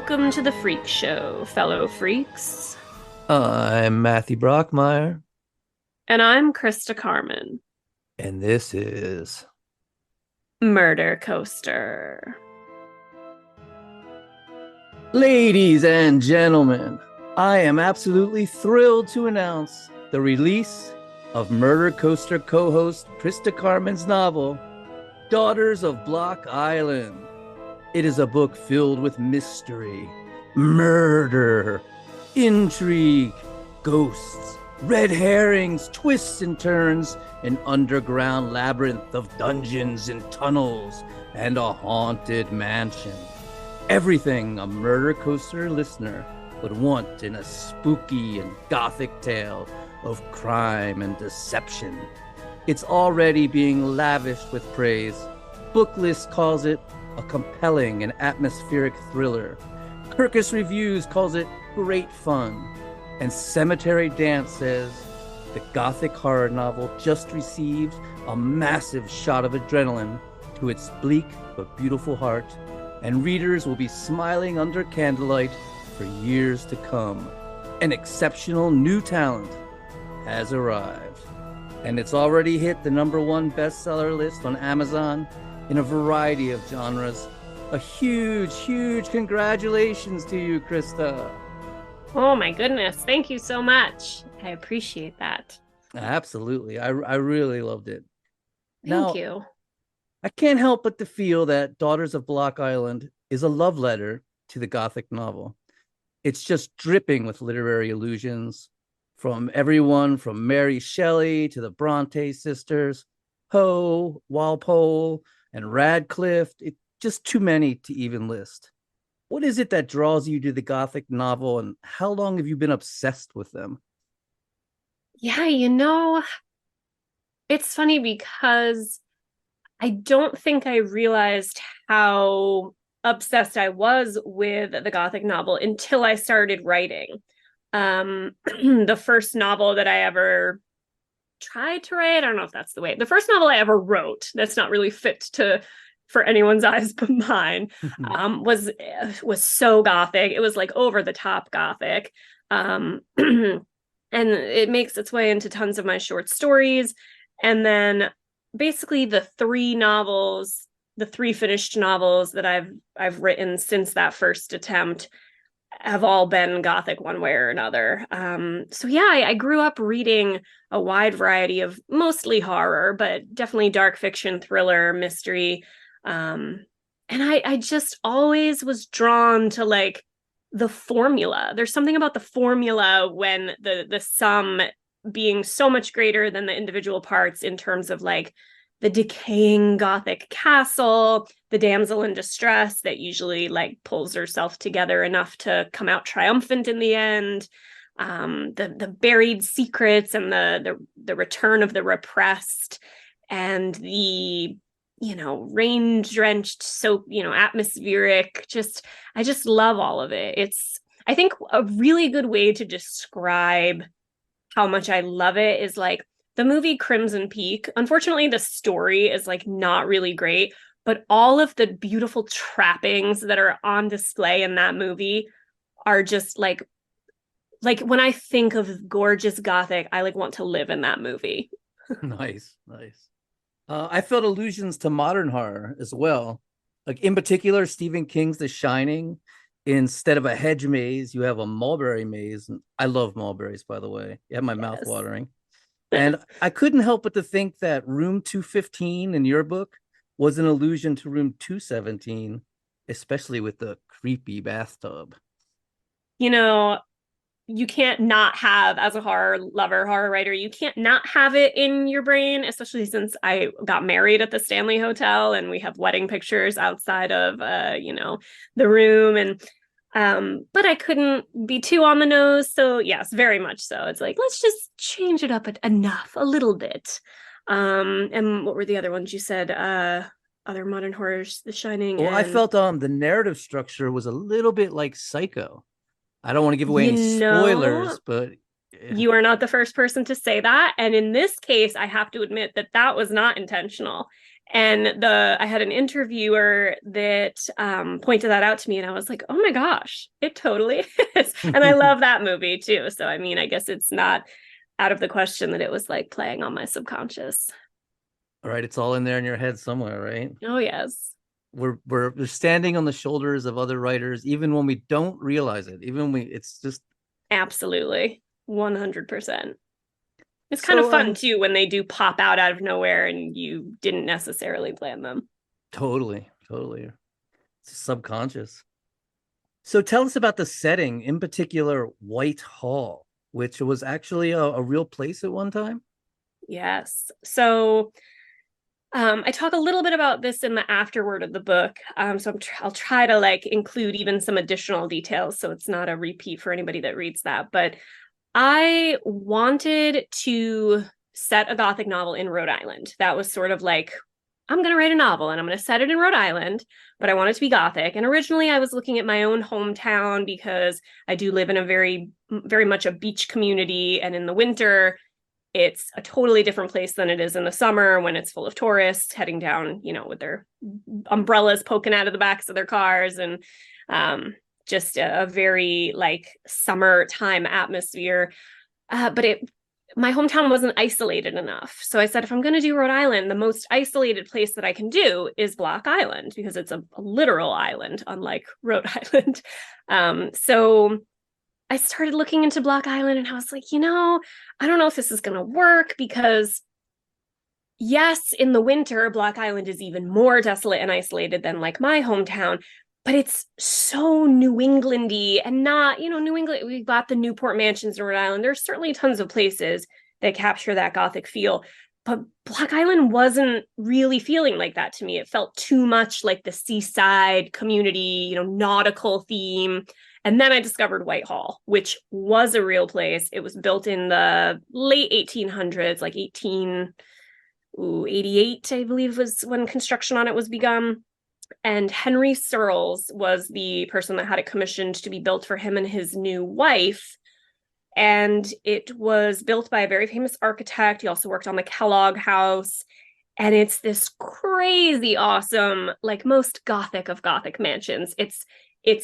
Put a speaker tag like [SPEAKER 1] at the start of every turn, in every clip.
[SPEAKER 1] Welcome to the Freak Show, fellow freaks.
[SPEAKER 2] I'm Matthew Brockmeyer,
[SPEAKER 1] And I'm Christa Carmen,
[SPEAKER 2] and this is
[SPEAKER 1] Murder Coaster.
[SPEAKER 2] Ladies and Gentlemen. I am absolutely thrilled to announce the release of Murder Coaster co-host Christa Carmen's novel, Daughters of Block Island. It is a book filled with mystery, murder, intrigue, ghosts, red herrings, twists and turns, an underground labyrinth of dungeons and tunnels, and a haunted mansion. Everything a Murder Coaster listener would want in a spooky and gothic tale of crime and deception. It's already being lavished with praise. Booklist calls it a compelling and atmospheric thriller. Kirkus Reviews calls it great fun. And Cemetary Dance says the Gothic horror novel just received a massive shot of adrenaline to its bleak but beautiful heart, and readers will be smiling under candlelight for years to come. An exceptional new talent has arrived, and it's already hit the #1 bestseller list on Amazon in a variety of genres. A huge congratulations to you, Christa.
[SPEAKER 1] Oh my goodness, thank you so much. I appreciate that.
[SPEAKER 2] Absolutely. I really loved it.
[SPEAKER 1] Thank
[SPEAKER 2] Now,
[SPEAKER 1] you.
[SPEAKER 2] I can't help but to feel that Daughters of Block Island is a love letter to the Gothic novel. It's just dripping with literary allusions from everyone from Mary Shelley to the Bronte sisters, Poe, Walpole, and Radcliffe. It's just too many to even list. What is it that draws you to the Gothic novel, and how long have you been obsessed with them?
[SPEAKER 1] Yeah, it's funny because I don't think I realized how obsessed I was with the Gothic novel until I started writing. The first novel that I ever tried to write, I don't know if that's the way. The first novel I ever wrote, that's not really fit to for anyone's eyes but mine, was so Gothic. It was like over the top Gothic. And it makes its way into tons of my short stories. And then basically the three finished novels that I've written since that first attempt have all been Gothic one way or another. So yeah, I grew up reading a wide variety of mostly horror, but definitely dark fiction, thriller, mystery. And I just always was drawn to like the formula. There's something about the formula when the sum being so much greater than the individual parts in terms of like the decaying Gothic castle, the damsel in distress that usually like pulls herself together enough to come out triumphant in the end, the buried secrets and the return of the repressed, and the rain drenched soap, atmospheric. I just love all of it. It's, I think, a really good way to describe how much I love it is like the movie Crimson Peak. Unfortunately, the story is like not really great, but all of the beautiful trappings that are on display in that movie are just like when I think of gorgeous Gothic, I like want to live in that movie.
[SPEAKER 2] Nice. I felt allusions to modern horror as well. Like in particular, Stephen King's The Shining. Instead of a hedge maze, you have a mulberry maze. And I love mulberries, by the way. You have my mouth
[SPEAKER 1] Yes.
[SPEAKER 2] watering. And I couldn't help but to think that Room 215 in your book was an allusion to Room 217, especially with the creepy bathtub.
[SPEAKER 1] You know, you can't not have, as a horror lover, horror writer, you can't not have it in your brain, especially since I got married at the Stanley Hotel and we have wedding pictures outside of the room. And but I couldn't be too on the nose. So yes, very much so. It's like, let's just change it up enough, a little bit. And what were the other ones you said? Other modern horrors, The Shining
[SPEAKER 2] Well, I
[SPEAKER 1] and
[SPEAKER 2] felt the narrative structure was a little bit like Psycho. I don't want to give away
[SPEAKER 1] you
[SPEAKER 2] any
[SPEAKER 1] know
[SPEAKER 2] spoilers, but
[SPEAKER 1] you are not the first person to say that. And in this case, I have to admit that that was not intentional. And I had an interviewer that pointed that out to me, and I was like, oh my gosh, it totally is. And I love that movie too. So, I mean, I guess it's not out of the question that it was like playing on my subconscious.
[SPEAKER 2] All right, it's all in there in your head somewhere, right?
[SPEAKER 1] Oh, yes.
[SPEAKER 2] We're standing on the shoulders of other writers, even when we don't realize it. Even we, it's just
[SPEAKER 1] Absolutely. 100%. It's kind of
[SPEAKER 2] so
[SPEAKER 1] fun too when they do pop out of nowhere and you didn't necessarily plan them.
[SPEAKER 2] totally, totally. It's subconscious. So tell us about the setting, in particular, Whitehall, which was actually a real place at one time.
[SPEAKER 1] Yes. So I talk a little bit about this in the afterword of the book. So I'll try to like include even some additional details so it's not a repeat for anybody that reads that. But I wanted to set a Gothic novel in Rhode Island. That was sort of like, I'm going to write a novel and I'm going to set it in Rhode Island, but I want it to be Gothic. And originally I was looking at my own hometown because I do live in a very, very much a beach community. And in the winter, it's a totally different place than it is in the summer when it's full of tourists heading down, you know, with their umbrellas poking out of the backs of their cars, and just a very like summertime atmosphere. But my hometown wasn't isolated enough. So I said, if I'm going to do Rhode Island, the most isolated place that I can do is Block Island because it's a literal island, unlike Rhode Island. So I started looking into Block Island and I was like, I don't know if this is going to work because yes, in the winter, Block Island is even more desolate and isolated than like my hometown, but it's so New Englandy and not, New England, we've got the Newport mansions in Rhode Island. There's certainly tons of places that capture that Gothic feel, but Block Island wasn't really feeling like that to me. It felt too much like the seaside community, nautical theme. And then I discovered Whitehall, which was a real place. It was built in the late 1800s, like 1888, I believe was when construction on it was begun. And Henry Searles was the person that had it commissioned to be built for him and his new wife. And it was built by a very famous architect. He also worked on the Kellogg House. And it's this crazy awesome, like most Gothic of Gothic mansions. It's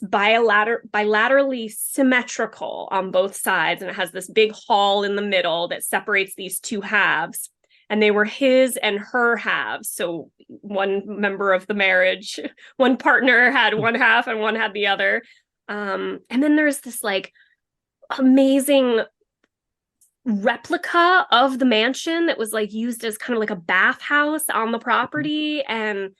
[SPEAKER 1] bilaterally symmetrical on both sides, and it has this big hall in the middle that separates these two halves. And they were his and her halves. So one member of the marriage, one partner had one half and one had the other. And then there's this like amazing replica of the mansion that was like used as kind of like a bathhouse on the property. And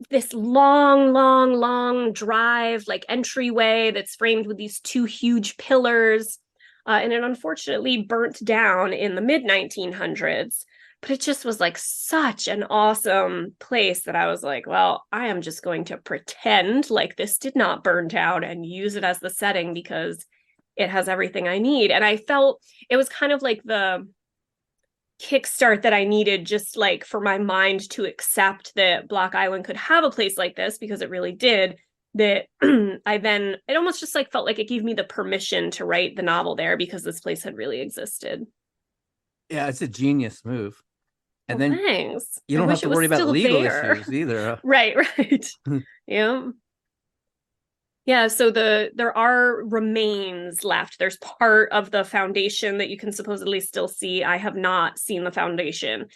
[SPEAKER 1] this long drive, like entryway that's framed with these two huge pillars. And it unfortunately burnt down in the mid 1900s. But it just was like such an awesome place that I was like, well, I am just going to pretend like this did not burn down and use it as the setting because it has everything I need. And I felt it was kind of like the kickstart that I needed just like for my mind to accept that Block Island could have a place like this, because it really did, that it almost just like felt like it gave me the permission to write the novel there because this place had really existed.
[SPEAKER 2] Yeah, it's a genius move. And
[SPEAKER 1] well,
[SPEAKER 2] then
[SPEAKER 1] thanks.
[SPEAKER 2] you don't have to worry about legal issues either.
[SPEAKER 1] Right. Yeah. Yeah, so there are remains left. There's part of the foundation that you can supposedly still see. I have not seen the foundation.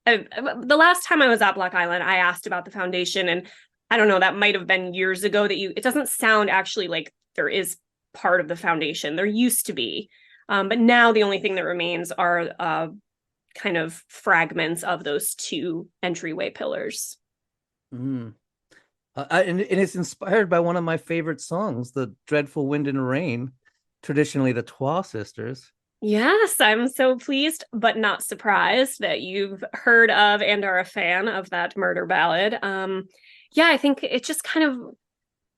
[SPEAKER 1] The last time I was at Block Island, I asked about the foundation, and I don't know, that might have been years ago it doesn't sound actually like there is part of the foundation. There used to be. But now the only thing that remains are kind of fragments of those two entryway pillars.
[SPEAKER 2] Mm. And it's inspired by one of my favorite songs, The Dreadful Wind and Rain, traditionally the Trois Sisters.
[SPEAKER 1] Yes, I'm so pleased, but not surprised that you've heard of and are a fan of that murder ballad. Yeah, I think it's just kind of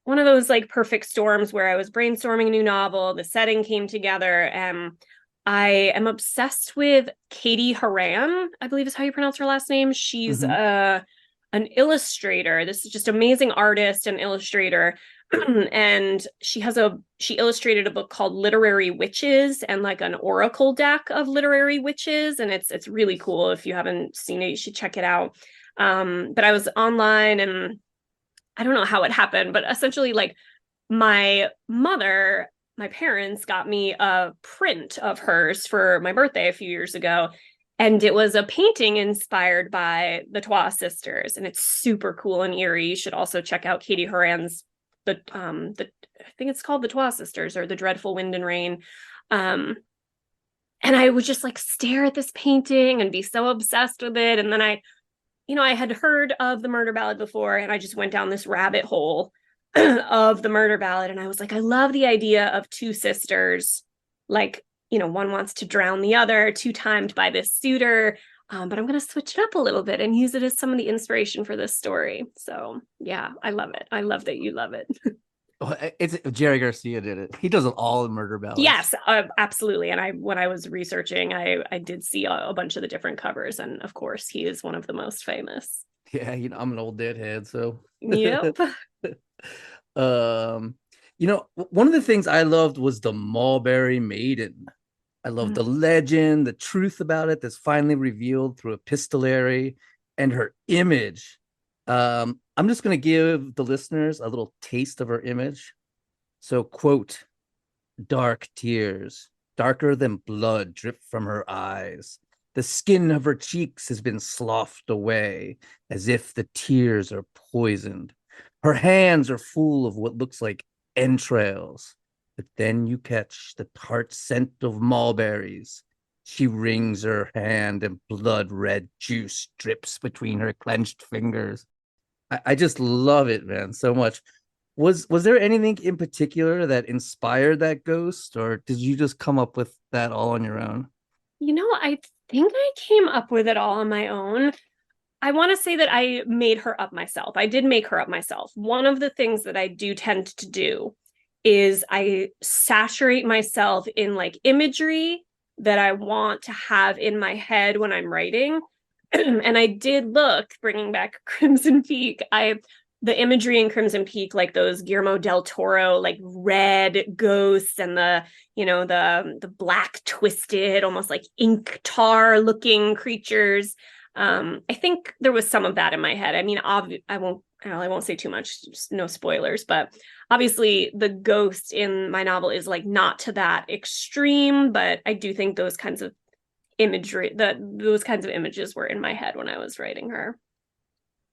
[SPEAKER 1] one of those like perfect storms where I was brainstorming a new novel, the setting came together, and I am obsessed with Katie Haran, I believe is how you pronounce her last name. She's an illustrator. This is just amazing artist and illustrator. And she illustrated a book called Literary Witches and like an oracle deck of literary witches. And it's really cool. If you haven't seen it, you should check it out. But I was online and I don't know how it happened, but essentially, like, my mother, my parents got me a print of hers for my birthday a few years ago. And it was a painting inspired by the Trois sisters. And it's super cool and eerie. You should also check out Katie Horan's the I think it's called the Trois Sisters or the Dreadful Wind and Rain. Um, and I would just like stare at this painting and be so obsessed with it. And then I had heard of the murder ballad before, and I just went down this rabbit hole of the murder ballad. And I was like, I love the idea of two sisters, like, one wants to drown the other, two-timed by this suitor. But I'm going to switch it up a little bit and use it as some of the inspiration for this story. So yeah, I love it. I love that you love it.
[SPEAKER 2] It's Jerry Garcia did it. He does it all in murder ballads.
[SPEAKER 1] Yes, absolutely. And when I was researching, I did see a bunch of the different covers, and of course, he is one of the most famous.
[SPEAKER 2] Yeah, I'm an old deadhead, so
[SPEAKER 1] Yep.
[SPEAKER 2] One of the things I loved was the Mulberry Maiden. I love the legend, the truth about it that's finally revealed through epistolary, and her image. I'm just going to give the listeners a little taste of her image. So, quote, dark tears, darker than blood, drip from her eyes. The skin of her cheeks has been sloughed away as if the tears are poisoned. Her hands are full of what looks like entrails. But then you catch the tart scent of mulberries. She wrings her hand and blood red juice drips between her clenched fingers. I just love it, man, so much. Was there anything in particular that inspired that ghost, or did you just come up with that all on your own?
[SPEAKER 1] I think I came up with it all on my own. I want to say that I made her up myself. I did make her up myself. One of the things that I do tend to do is I saturate myself in like imagery that I want to have in my head when I'm writing. And I did look, bringing back Crimson Peak. The imagery in Crimson Peak, like those Guillermo del Toro, like red ghosts and the black twisted, almost like ink tar looking creatures. I think there was some of that in my head. I mean, I won't say too much, just no spoilers, but obviously the ghost in my novel is like not to that extreme, but I do think those kinds of those kinds of images were in my head when I was writing her.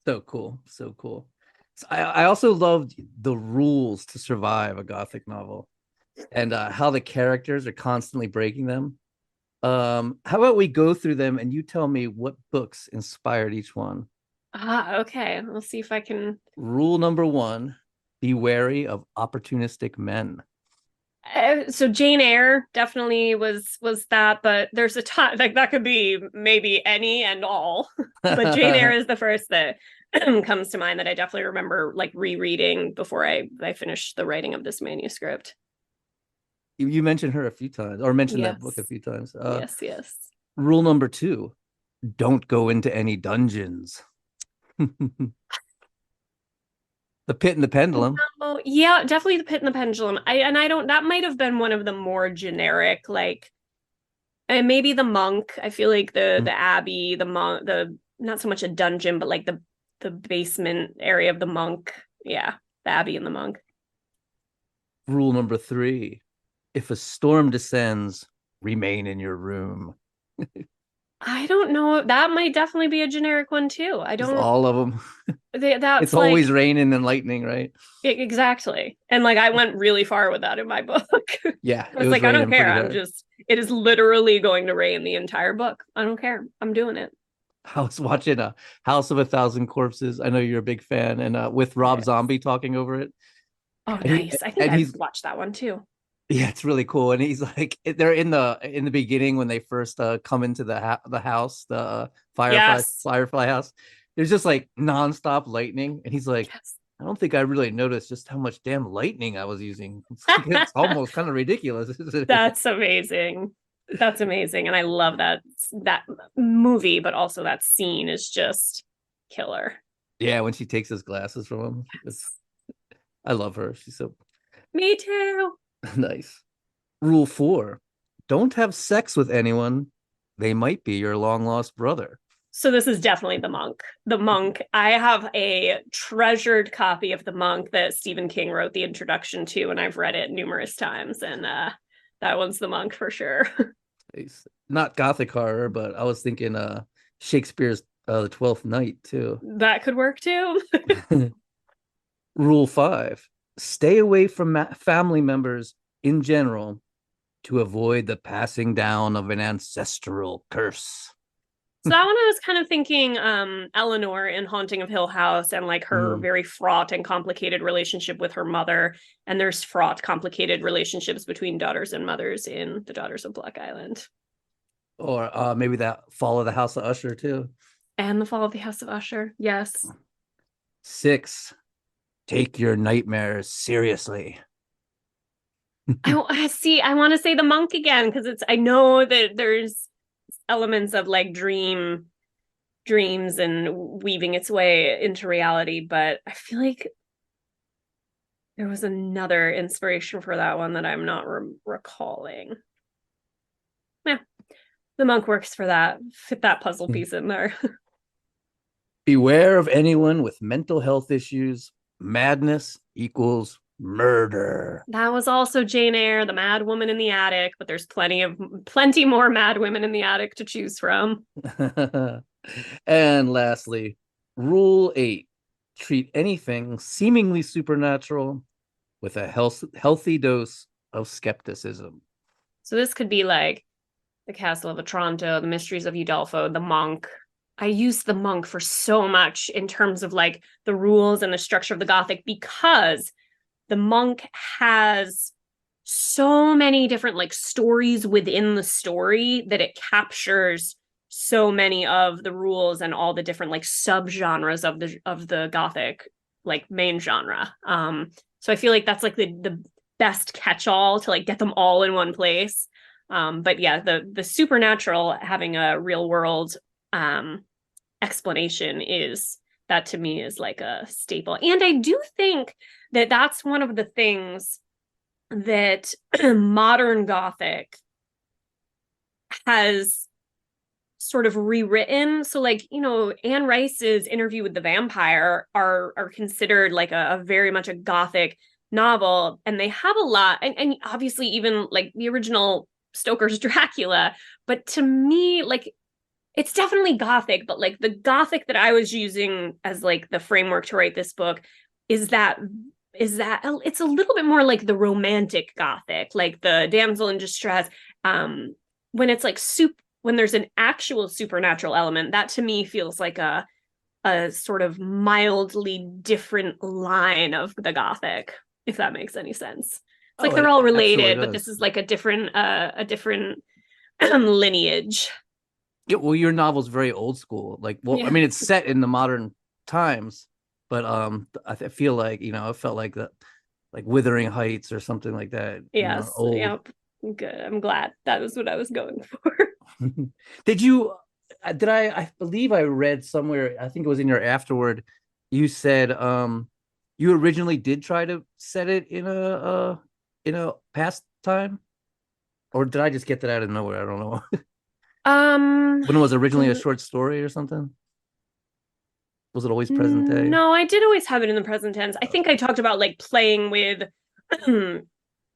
[SPEAKER 2] So cool. So cool. So I also loved the rules to survive a Gothic novel, and how the characters are constantly breaking them. How about we go through them and you tell me what books inspired each one?
[SPEAKER 1] Okay. We'll see if I can.
[SPEAKER 2] Rule number 1, be wary of opportunistic men.
[SPEAKER 1] So Jane Eyre definitely was that, but there's a ton, like that could be maybe any and all. But Jane Eyre is the first that comes to mind that I definitely remember like rereading before I finished the writing of this manuscript.
[SPEAKER 2] You mentioned her a few times, or mentioned that book a
[SPEAKER 1] Yes.
[SPEAKER 2] few times.
[SPEAKER 1] Yes.
[SPEAKER 2] Rule number 2, don't go into any dungeons. The Pit and the Pendulum.
[SPEAKER 1] Oh, yeah, definitely the Pit and the Pendulum. I don't, that might have been one of the more generic, like, and maybe the monk. I feel like the abbey, the monk, the not so much a dungeon, but like the basement area of the monk. Yeah, the abbey and the monk.
[SPEAKER 2] Rule number 3, if a storm descends, remain in your room.
[SPEAKER 1] I don't know. That might definitely be a generic one too. I
[SPEAKER 2] Just
[SPEAKER 1] don't.
[SPEAKER 2] all of them.
[SPEAKER 1] That's
[SPEAKER 2] It's
[SPEAKER 1] like
[SPEAKER 2] always raining and lightning, right?
[SPEAKER 1] exactly. And like I went really far with that in my book.
[SPEAKER 2] Yeah,
[SPEAKER 1] I
[SPEAKER 2] it
[SPEAKER 1] was
[SPEAKER 2] was
[SPEAKER 1] like, I don't
[SPEAKER 2] raining
[SPEAKER 1] care.
[SPEAKER 2] pretty hard.
[SPEAKER 1] It is literally going to rain the entire book. I don't care. I'm doing it.
[SPEAKER 2] I was watching a House of a Thousand Corpses. I know you're a big fan, and with Rob
[SPEAKER 1] Yes.
[SPEAKER 2] Zombie talking over it.
[SPEAKER 1] Oh,
[SPEAKER 2] And
[SPEAKER 1] nice. I think
[SPEAKER 2] he's
[SPEAKER 1] I've watched that one too.
[SPEAKER 2] yeah, it's really cool. And he's like, they're in the beginning when they first come into the house, the
[SPEAKER 1] Yes.
[SPEAKER 2] Firefly house. There's just like nonstop lightning, and he's like,
[SPEAKER 1] Yes.
[SPEAKER 2] I don't think I really noticed just how much damn lightning I was using. It's almost kind of ridiculous, isn't it?
[SPEAKER 1] That's amazing. That's amazing. And I love that movie, but also that scene is just killer.
[SPEAKER 2] Yeah, when she takes his glasses from him, I love her. She's so
[SPEAKER 1] Me too.
[SPEAKER 2] nice. Rule 4, don't have sex with anyone. They might be your long lost brother.
[SPEAKER 1] So this is definitely The Monk. The Monk. I have a treasured copy of The Monk that Stephen King wrote the introduction to, and I've read it numerous times. And that one's The Monk for sure.
[SPEAKER 2] It's not Gothic horror, but I was thinking Shakespeare's The Twelfth Night too.
[SPEAKER 1] That could work too.
[SPEAKER 2] Rule 5: stay away from family members in general to avoid the passing down of an ancestral curse.
[SPEAKER 1] So that one I was kind of thinking Eleanor in Haunting of Hill House, and like her very fraught and complicated relationship with her mother. And there's fraught, complicated relationships between daughters and mothers in The Daughters of Black Island.
[SPEAKER 2] Or maybe that Fall of the House of Usher too.
[SPEAKER 1] And The Fall of the House of Usher. Yes.
[SPEAKER 2] 6: take your nightmares seriously.
[SPEAKER 1] I see. I want to say The Monk again because I know that there's elements of like dreams and weaving its way into reality, but I feel like there was another inspiration for that one that I'm not recalling. Yeah, The Monk works for that. Fit that puzzle piece in there.
[SPEAKER 2] Beware of anyone with mental health issues. Madness equals murder.
[SPEAKER 1] That was also Jane Eyre, the mad woman in the attic, but there's plenty more mad women in the attic to choose from.
[SPEAKER 2] And lastly, rule 8: treat anything seemingly supernatural with a healthy dose of skepticism.
[SPEAKER 1] So this could be like The Castle of Otranto, The Mysteries of Udolpho, The Monk. I use The Monk for so much in terms of like the rules and the structure of the Gothic, because The Monk has so many different like stories within the story that it captures so many of the rules and all the different like subgenres of the Gothic like main genre. So I feel like that's like the best catch-all to like get them all in one place. But yeah, the supernatural having a real world explanation is that to me is like a staple. And I do think that that's one of the things that modern Gothic has sort of rewritten. So like, you know, Anne Rice's Interview with the Vampire are considered like a very much a Gothic novel, and they have a lot, and obviously even like the original Stoker's Dracula, but to me, like, it's definitely Gothic, but like the Gothic that I was using as like the framework to write this book is that it's a little bit more like the romantic Gothic, like the damsel in distress. When it's like when there's an actual supernatural element, that to me feels like a sort of mildly different line of the Gothic, if that makes any sense. It's like they're all related, but this is like a different lineage.
[SPEAKER 2] Yeah, well, your novel's very old school. Like, well, yeah. I mean, it's set in the modern times, but I feel like, you know, it felt like that, like Wuthering Heights or something like that.
[SPEAKER 1] Yes.
[SPEAKER 2] You know,
[SPEAKER 1] yep. Good. I'm glad. That was what I was going for.
[SPEAKER 2] I believe I read somewhere, I think it was in your afterword, you said you originally did try to set it in a past time, or did I just get that out of nowhere? I don't know. When it was originally a short story or something? Was it always present day?
[SPEAKER 1] No, I did always have it in the present tense. I think I talked about like playing with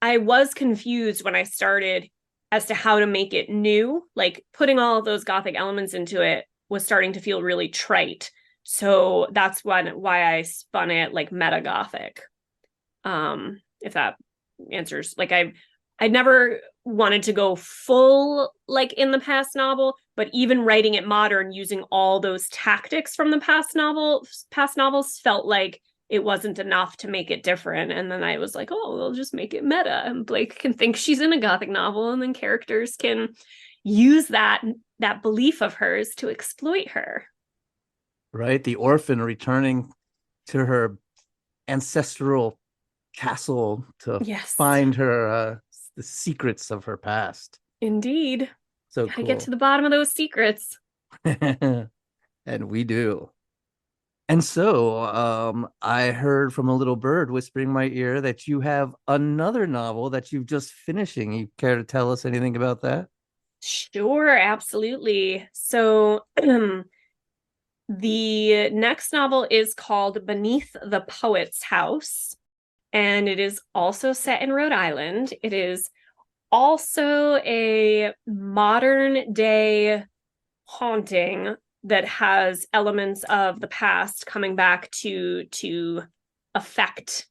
[SPEAKER 1] I was confused when I started as to how to make it new. Like putting all of those Gothic elements into it was starting to feel really trite. So that's why I spun it like meta Gothic. If that answers, like I never wanted to go full like in the past novel, but even writing it modern using all those tactics from the past novels felt like it wasn't enough to make it different. And then I was like, oh, we'll just make it meta, and Blake can think she's in a Gothic novel, and then characters can use that belief of hers to exploit her.
[SPEAKER 2] Right, the orphan returning to her ancestral castle to find her the secrets of her past.
[SPEAKER 1] Indeed.
[SPEAKER 2] So
[SPEAKER 1] gotta get to the bottom of those secrets.
[SPEAKER 2] And we do. And so I heard from a little bird whispering in my ear that you have another novel that you've just finishing. You care to tell us anything about that?
[SPEAKER 1] Sure, absolutely. So The next novel is called Beneath the Poet's House, and it is also set in Rhode Island. It is also a modern day haunting that has elements of the past coming back to affect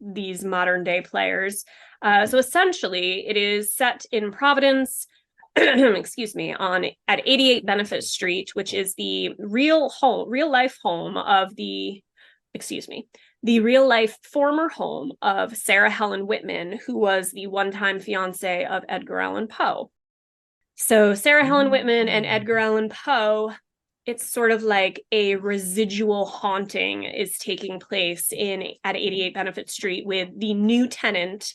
[SPEAKER 1] these modern day players. So essentially, it is set in Providence, excuse me, on at 88 Benefit Street, which is the real life home of the real life former home of Sarah Helen Whitman, who was the one-time fiance of Edgar Allan Poe. So Sarah Helen Whitman and Edgar Allan Poe, it's sort of like a residual haunting is taking place at 88 Benefit Street with the new tenant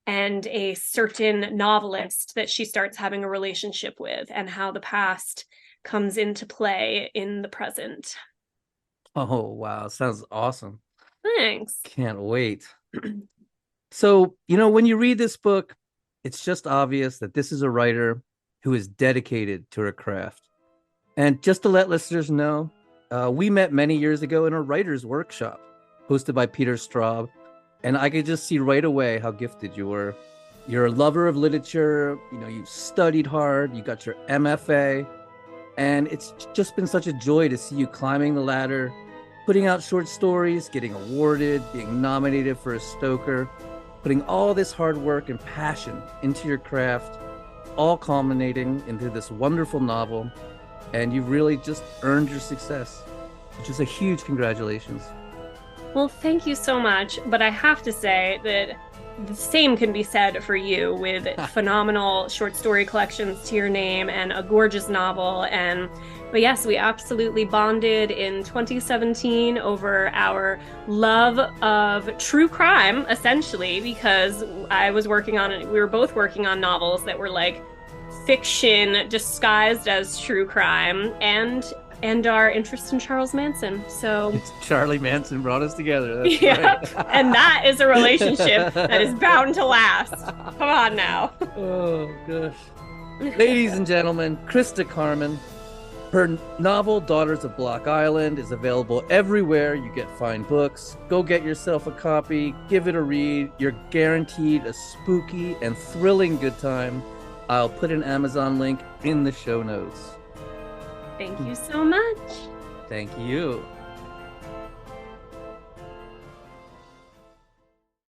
[SPEAKER 1] and a certain novelist that she starts having a relationship with, and how the past comes into play in the present.
[SPEAKER 2] Oh, wow. Sounds awesome.
[SPEAKER 1] Thanks.
[SPEAKER 2] Can't wait. So, when you read this book, it's just obvious that this is a writer who is dedicated to her craft. And just to let listeners know, we met many years ago in a writer's workshop hosted by Peter Straub, and I could just see right away how gifted you were. You're a lover of literature, you studied hard, you got your MFA, and it's just been such a joy to see you climbing the ladder, putting out short stories, getting awarded, being nominated for a Stoker, putting all this hard work and passion into your craft, all culminating into this wonderful novel. And you've really just earned your success, which is a huge congratulations.
[SPEAKER 1] Well, thank you so much. But I have to say that the same can be said for you, with phenomenal short story collections to your name and a gorgeous novel. But yes, we absolutely bonded in 2017 over our love of true crime, essentially, because we were both working on novels that were like fiction disguised as true crime, and our interest in Charles Manson. So
[SPEAKER 2] Charlie Manson brought us together. That's
[SPEAKER 1] right. And that is a relationship that is bound to last. Come on now.
[SPEAKER 2] Oh gosh. Ladies and gentlemen, Christa Carmen. Her novel Daughters of Block Island is available everywhere you get fine books. Go get yourself a copy, give it a read. You're guaranteed a spooky and thrilling good time. I'll put an Amazon link in the show notes.
[SPEAKER 1] Thank you so much.
[SPEAKER 2] Thank you.